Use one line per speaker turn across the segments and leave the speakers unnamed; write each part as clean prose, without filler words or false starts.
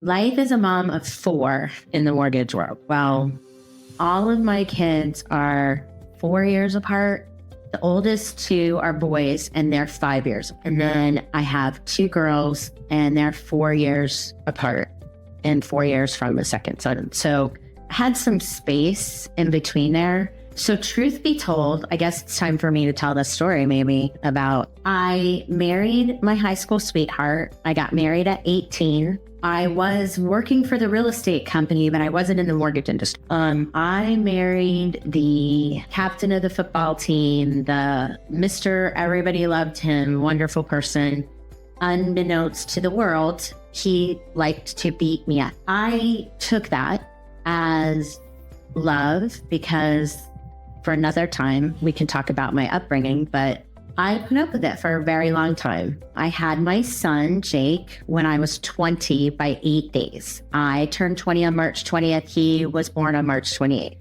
Life as a mom of 4 in the mortgage world. Well, all of my kids are 4 years apart. The oldest 2 are boys and they're 5 years. And then I have 2 girls and they're 4 years apart and 4 years from the second son. So I had some space in between there. So truth be told, I guess it's time for me to tell the story maybe about I married my high school sweetheart. I got married at 18. I was working for the real estate company, but I wasn't in the mortgage industry. I married the captain of the football team, the Mr. Everybody loved him, wonderful person. Unbeknownst to the world, he liked to beat me up. I took that as love because for another time, we can talk about my upbringing, but I put up with it for a very long time. I had my son, Jake, when I was 20 by 8 days. I turned 20 on March 20th. He was born on March 28th.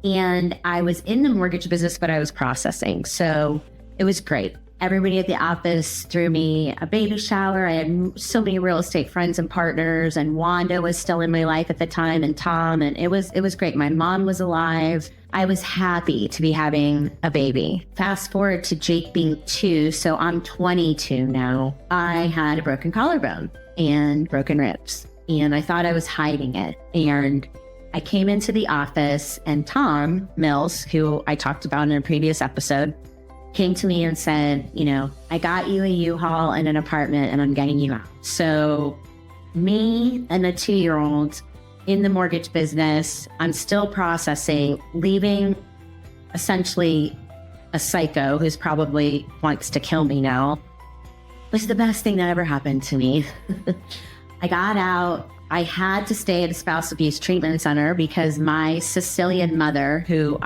And I was in the mortgage business, but I was processing. So it was great. Everybody at the office threw me a baby shower. I had so many real estate friends and partners, and Wanda was still in my life at the time, and Tom, and it was great. My mom was alive. I was happy to be having a baby. Fast forward to Jake being 2, so I'm 22 now. I had a broken collarbone and broken ribs, and I thought I was hiding it. And I came into the office, and Tom Mills, who I talked about in a previous episode, came to me and said, I got you a U-Haul and an apartment and I'm getting you out. So me and the 2-year-old in the mortgage business, I'm still processing, leaving essentially a psycho who's probably wants to kill me now, was the best thing that ever happened to me. I got out. I had to stay at a spouse abuse treatment center because my Sicilian mother, who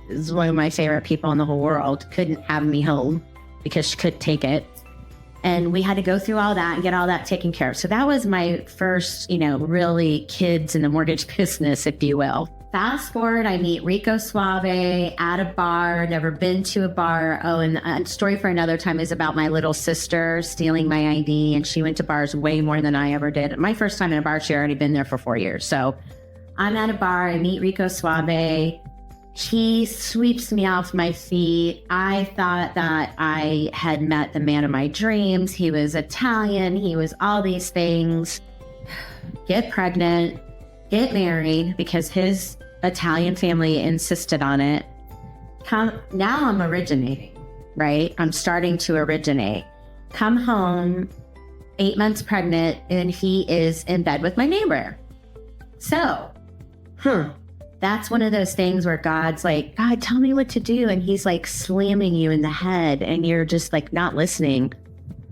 is one of my favorite people in the whole world, couldn't have me home because she couldn't take it. And we had to go through all that and get all that taken care of. So that was my first, really kids in the mortgage business, if you will. Fast forward, I meet Rico Suave at a bar, never been to a bar. Oh, and a story for another time is about my little sister stealing my ID, and she went to bars way more than I ever did. My first time in a bar, she had already been there for 4 years. So I'm at a bar, I meet Rico Suave. He sweeps me off my feet. I thought that I had met the man of my dreams. He was Italian. He was all these things. Get pregnant, get married because his Italian family insisted on it. Now I'm originating, right? I'm starting to originate. Come home, 8 months pregnant, and he is in bed with my neighbor. So, that's one of those things where God's like, God, tell me what to do. And he's like slamming you in the head and you're just like not listening.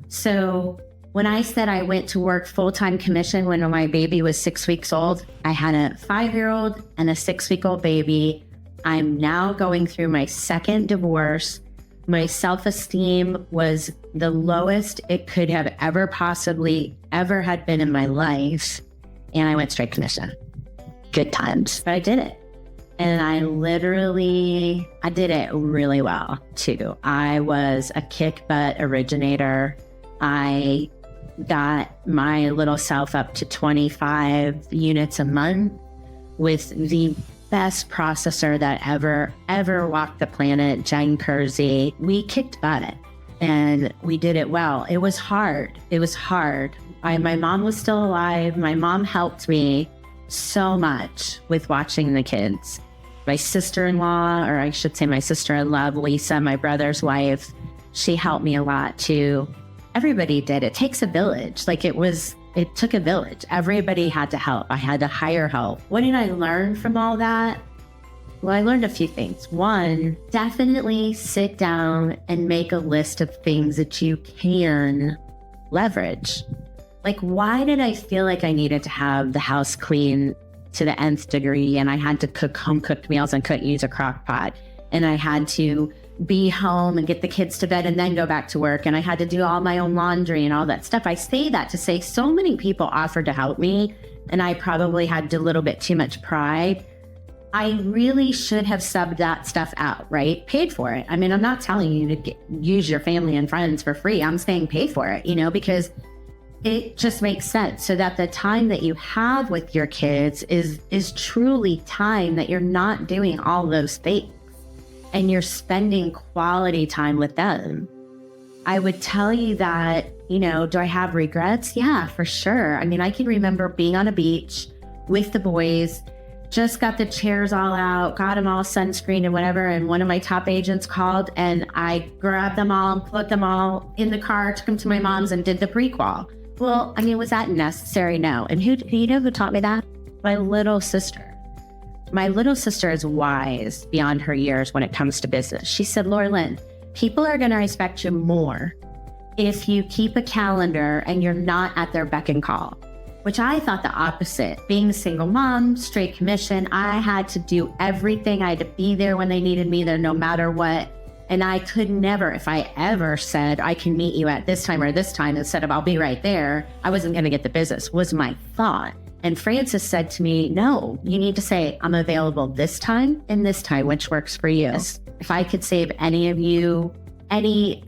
So when I said I went to work full-time commission when my baby was 6 weeks old, I had a 5-year-old and a 6-week-old baby. I'm now going through my second divorce. My self-esteem was the lowest it could have ever possibly ever had been in my life. And I went straight commission. Good times, but I did it. And I did it really well too. I was a kick butt originator. I got my little self up to 25 units a month with the best processor that ever walked the planet, Jen Kersey. We kicked butt and we did it well. It was hard. My mom was still alive. My mom helped me so much with watching the kids. My sister-in-law, or I should say my sister-in-law, Lisa, my brother's wife, she helped me a lot too. Everybody did. It takes a village. It took a village. Everybody had to help. I had to hire help. What did I learn from all that? Well, I learned a few things. One, definitely sit down and make a list of things that you can leverage. Like, why did I feel like I needed to have the house clean to the nth degree and I had to cook home-cooked meals and couldn't use a crock pot and I had to be home and get the kids to bed and then go back to work and I had to do all my own laundry and all that stuff? I say that to say so many people offered to help me and I probably had a little bit too much pride. I really should have subbed that stuff out, right? Paid for it. I mean, I'm not telling you to use your family and friends for free. I'm saying pay for it, because it just makes sense, so that the time that you have with your kids is truly time that you're not doing all those things and you're spending quality time with them. I would tell you that, do I have regrets? Yeah, for sure. I mean, I can remember being on a beach with the boys, just got the chairs all out, got them all sunscreen and whatever. And one of my top agents called and I grabbed them all and put them all in the car, took them to my mom's and did the prequel. Well, I mean, was that necessary? No. And who taught me that? My little sister. My little sister is wise beyond her years when it comes to business. She said, Laura Lynn, people are going to respect you more if you keep a calendar and you're not at their beck and call, which I thought the opposite. Being a single mom, straight commission, I had to do everything. I had to be there when they needed me there, no matter what. And I could never, if I ever said, I can meet you at this time or this time, instead of I'll be right there, I wasn't going to get the business, was my thought. And Francis said to me, no, you need to say, I'm available this time and this time, which works for you. If I could save any of you, any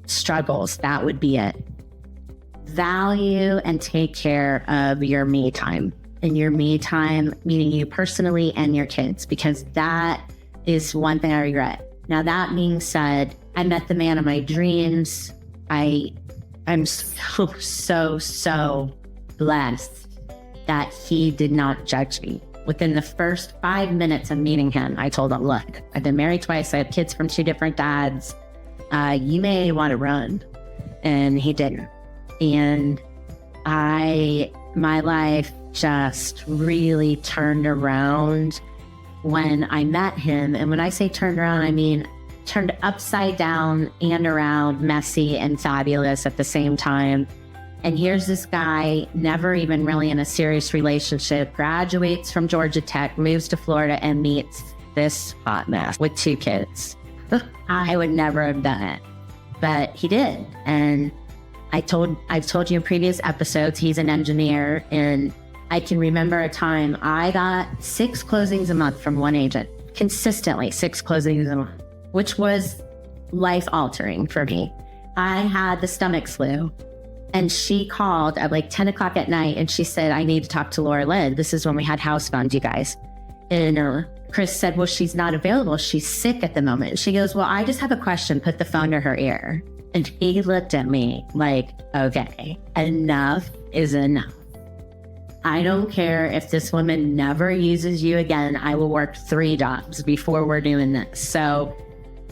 struggles, that would be it. Value and take care of your me time, and your me time, meaning you personally and your kids, because that is one thing I regret. Now, that being said, I met the man of my dreams. I'm so blessed that he did not judge me. Within the first 5 minutes of meeting him, I told him, look, I've been married twice. I have kids from 2 different dads. You may want to run. And he didn't. And my life just really turned around when I met him. And when I say turned around, I mean turned upside down and around, messy and fabulous at the same time. And here's this guy, never even really in a serious relationship, graduates from Georgia Tech, moves to Florida, and meets this hot mess with 2 kids. I would never have done it, but he did. And I've told you in previous episodes, he's an engineer, and I can remember a time I got 6 closings a month from one agent, consistently 6 closings a month, which was life altering for me. I had the stomach flu, and she called at like 10 o'clock at night, and she said, I need to talk to Laura Lynn. This is when we had house phones, you guys. And Chris said, well, she's not available. She's sick at the moment. She goes, well, I just have a question. Put the phone to her ear. And he looked at me like, okay, enough is enough. I don't care if this woman never uses you again. I will work 3 jobs before we're doing this. So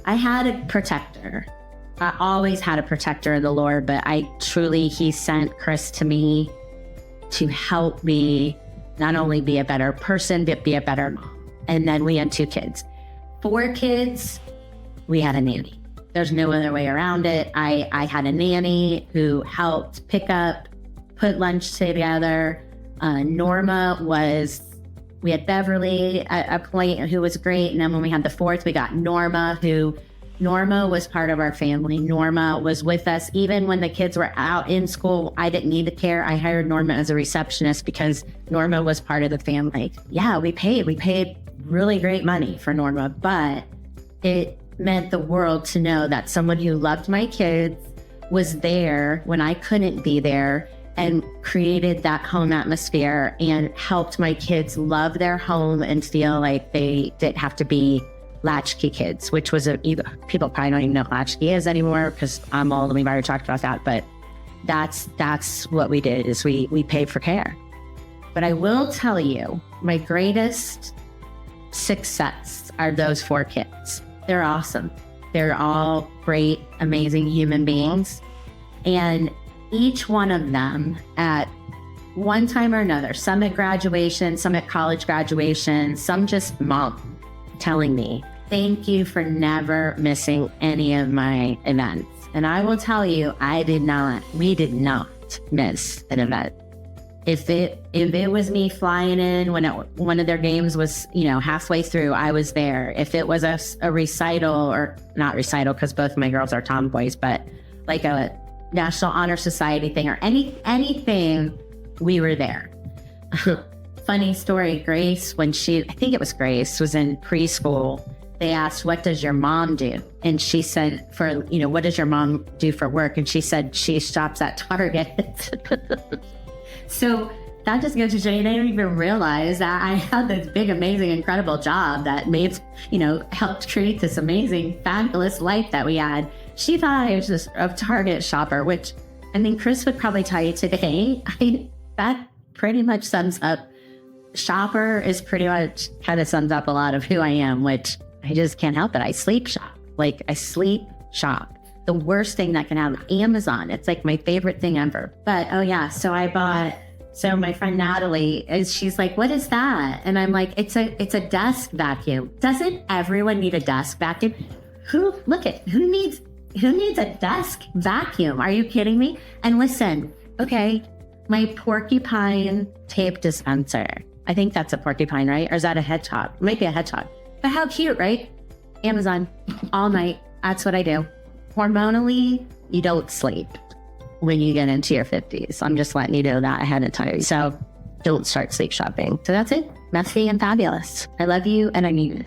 I had a protector. I always had a protector in the Lord, but he sent Chris to me to help me not only be a better person, but be a better mom. And then we had 2 kids. 4 kids, we had a nanny. There's no other way around it. I had a nanny who helped pick up, put lunch together. We had Beverly at a point who was great. And then when we had the 4th, we got Norma was part of our family. Norma was with us. Even when the kids were out in school, I didn't need the care. I hired Norma as a receptionist because Norma was part of the family. Yeah, we paid really great money for Norma, but it meant the world to know that someone who loved my kids was there when I couldn't be there and created that home atmosphere and helped my kids love their home and feel like they didn't have to be latchkey kids, which was people probably don't even know what latchkey is anymore because I'm old and we've already talked about that, but that's what we did is we paid for care. But I will tell you, my greatest success are those 4 kids. They're awesome. They're all great, amazing human beings. And each one of them at one time or another, some at graduation, some at college graduation, some just mom telling me, thank you for never missing any of my events. And I will tell you, we did not miss an event. If it was me flying in when one of their games was, halfway through, I was there. If it was a recital, or not recital because both of my girls are tomboys, but like a National Honor Society thing or anything, we were there. Funny story, Grace, I think it was Grace, was in preschool they asked, what does your mom do? And she said, what does your mom do for work? And she said, she shops at Target. So that just goes to show you, they don't even realize that I had this big, amazing, incredible job that made, helped create this amazing, fabulous life that we had. She thought I was just a Target shopper, which, Chris would probably tell you today, that pretty much sums up, shopper is pretty much kind of sums up a lot of who I am, which I just can't help it. I sleep shop. I sleep shop. The worst thing that can happen, Amazon. It's like my favorite thing ever. But, so my friend Natalie, she's like, what is that? And I'm like, it's a desk vacuum. Doesn't everyone need a desk vacuum? Who needs a desk vacuum? Are you kidding me? And listen, okay, my porcupine tape dispenser. I think that's a porcupine, right? Or is that a hedgehog? It might be a hedgehog. But how cute, right? Amazon, all night. That's what I do. Hormonally, you don't sleep when you get into your 50s. I'm just letting you know that ahead of time. So don't start sleep shopping. So that's it. Messy and fabulous. I love you and I need you.